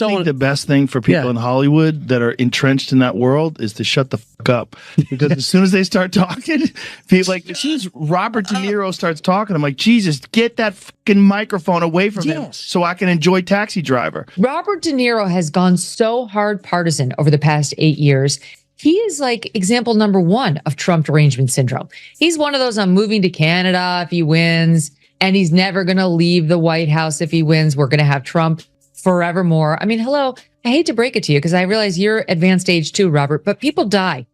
I think the best thing for people in Hollywood that are entrenched in that world is to shut the fuck up. Because as soon as they start talking, people like, as soon as Robert De Niro starts talking, I'm like, Jesus, get that fucking microphone away from him so I can enjoy Taxi Driver. Robert De Niro has gone so hard partisan over the past 8 years. He is like example number one of Trump derangement syndrome. He's one of those, I'm moving to Canada if he wins, and he's never going to leave the White House if he wins. We're going to have Trump forevermore. I mean, hello, I hate to break it to you because I realize you're advanced age too, Robert, but people die.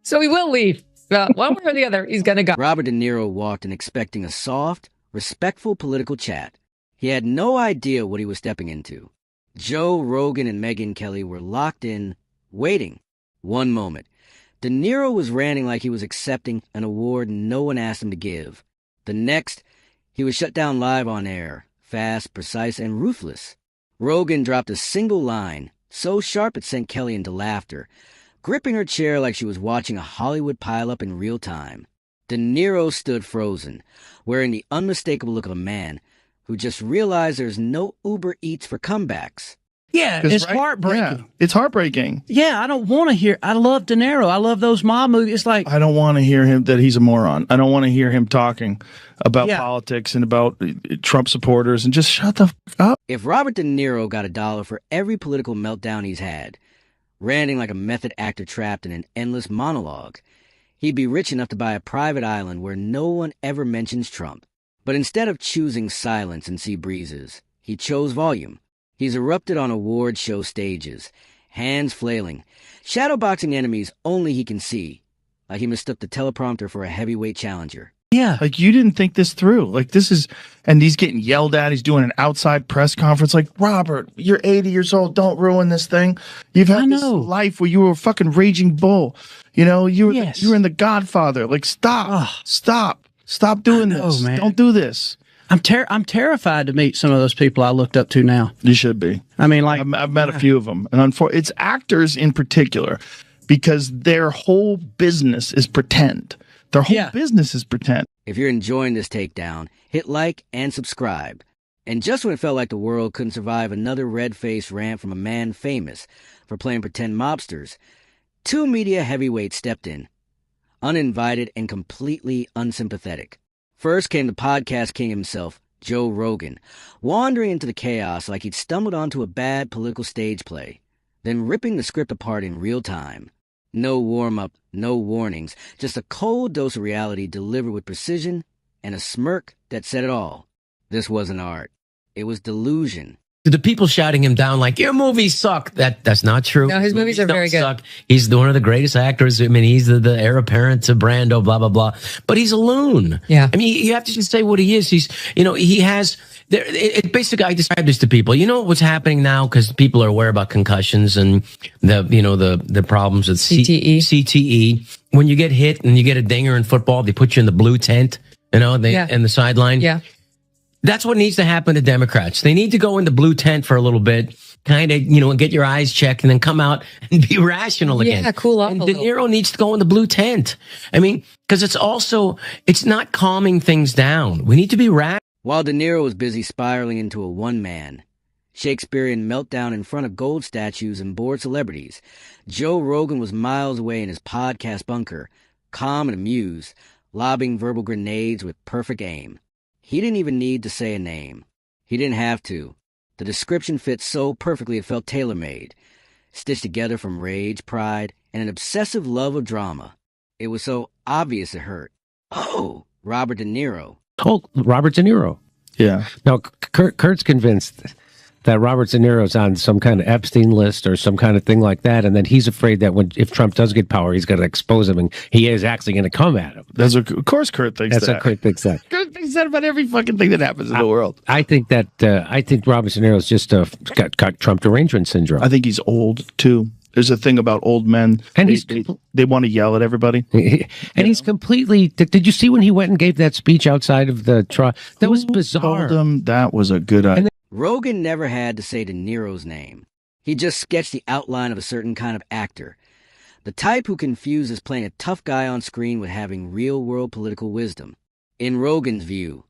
So he will leave. One way or the other, he's going to go. Robert De Niro walked in expecting a soft, respectful political chat. He had no idea what he was stepping into. Joe Rogan and Megyn Kelly were locked in, waiting. One moment, De Niro was ranting like he was accepting an award no one asked him to give. The next, he was shut down live on air, fast, precise, and ruthless. Rogan dropped a single line, so sharp it sent Kelly into laughter, gripping her chair like she was watching a Hollywood pileup in real time. De Niro stood frozen, wearing the unmistakable look of a man who just realized there's no Uber Eats for comebacks. Yeah, it's heartbreaking. Yeah, it's heartbreaking. Yeah, I don't want to hear. I love De Niro. I love those mob movies. It's like, I don't want to hear him that he's a moron. I don't want to hear him talking about politics and about Trump supporters, and just shut the fuck up. If Robert De Niro got $1 for every political meltdown he's had, ranting like a method actor trapped in an endless monologue, he'd be rich enough to buy a private island where no one ever mentions Trump. But instead of choosing silence and sea breezes, he chose volume. He's erupted on award show stages, hands flailing, shadowboxing enemies only he can see, like he mistook the teleprompter for a heavyweight challenger. Yeah. Like, you didn't think this through. Like, this is, and he's getting yelled at. He's doing an outside press conference. Like, Robert, you're 80 years old. Don't ruin this thing. You've had this life where you were a fucking raging bull. You know, you were in The Godfather. Like, stop doing this. Man. Don't do this. I'm terrified to meet some of those people I looked up to now. You should be. I mean, like, I've met a few of them, and it's actors in particular, because their whole business is pretend. Their whole business is pretend. If you're enjoying this takedown, hit like and subscribe. And just when it felt like the world couldn't survive another red-faced rant from a man famous for playing pretend mobsters, two media heavyweights stepped in, uninvited and completely unsympathetic. First came the podcast king himself, Joe Rogan, wandering into the chaos like he'd stumbled onto a bad political stage play, then ripping the script apart in real time. No warm-up, no warnings, just a cold dose of reality delivered with precision and a smirk that said it all. This wasn't art. It was delusion. The people shouting him down like, your movies suck. That's not true. No, his movies are very good. Suck. He's one of the greatest actors. I mean, he's the heir apparent to Brando, blah, blah, blah. But he's a loon. Yeah. I mean, you have to just say what he is. He has, basically, I describe this to people. You know what's happening now? Because people are aware about concussions and the problems with CTE. When you get hit and you get a dinger in football, they put you in the blue tent, in the sideline. Yeah. That's what needs to happen to Democrats. They need to go in the blue tent for a little bit, kind of, get your eyes checked and then come out and be rational again. Yeah, cool off and a De little. Niro needs to go in the blue tent. I mean, because it's not calming things down. We need to be rational. While De Niro was busy spiraling into a one-man, Shakespearean meltdown in front of gold statues and bored celebrities, Joe Rogan was miles away in his podcast bunker, calm and amused, lobbing verbal grenades with perfect aim. He didn't even need to say a name. He didn't have to. The description fit so perfectly it felt tailor-made, stitched together from rage, pride, and an obsessive love of drama. It was so obvious it hurt. Oh, Robert De Niro. Oh, Robert De Niro. Yeah. Now, Kurt's convinced that Robert De Niro's on some kind of Epstein list or some kind of thing like that, and then he's afraid that if Trump does get power, he's going to expose him, and he is actually going to come at him. Of course Kurt thinks that. That's what Kurt thinks that. Kurt thinks that about every fucking thing that happens in the world. I think Robert De Niro's just got Trump derangement syndrome. I think he's old, too. There's a thing about old men, and they want to yell at everybody. And he's completely... Did you see when he went and gave that speech outside of the trial? That was bizarre. Told him that was a good idea. Rogan never had to say De Niro's name. He just sketched the outline of a certain kind of actor. The type who confuses playing a tough guy on screen with having real-world political wisdom. In Rogan's view,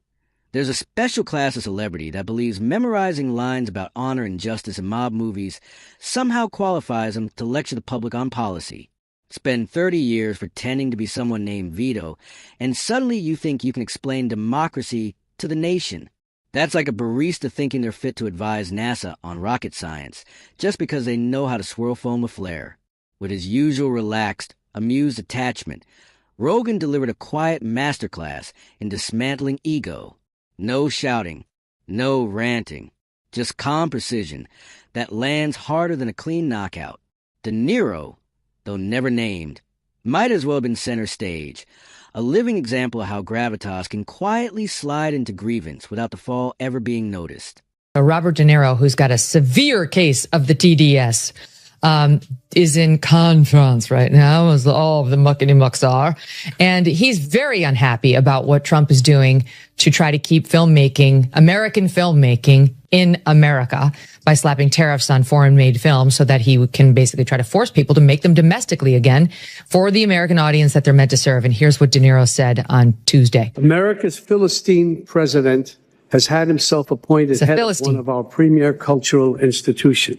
There's a special class of celebrity that believes memorizing lines about honor and justice in mob movies somehow qualifies them to lecture the public on policy. Spend 30 years pretending to be someone named Vito, and suddenly you think you can explain democracy to the nation. That's like a barista thinking they're fit to advise NASA on rocket science, just because they know how to swirl foam with flair. With his usual relaxed, amused attachment, Rogan delivered a quiet masterclass in dismantling ego. No shouting, no ranting, just calm precision that lands harder than a clean knockout. De Niro, though never named, might as well have been center stage, a living example of how gravitas can quietly slide into grievance without the fall ever being noticed. Robert De Niro, who's got a severe case of the TDS, is in conference right now, as all of the muckety-mucks are. And he's very unhappy about what Trump is doing to try to keep filmmaking, American filmmaking, in America by slapping tariffs on foreign-made films so that he can basically try to force people to make them domestically again for the American audience that they're meant to serve. And here's what De Niro said on Tuesday. America's Philistine president has had himself appointed head of one of our premier cultural institutions.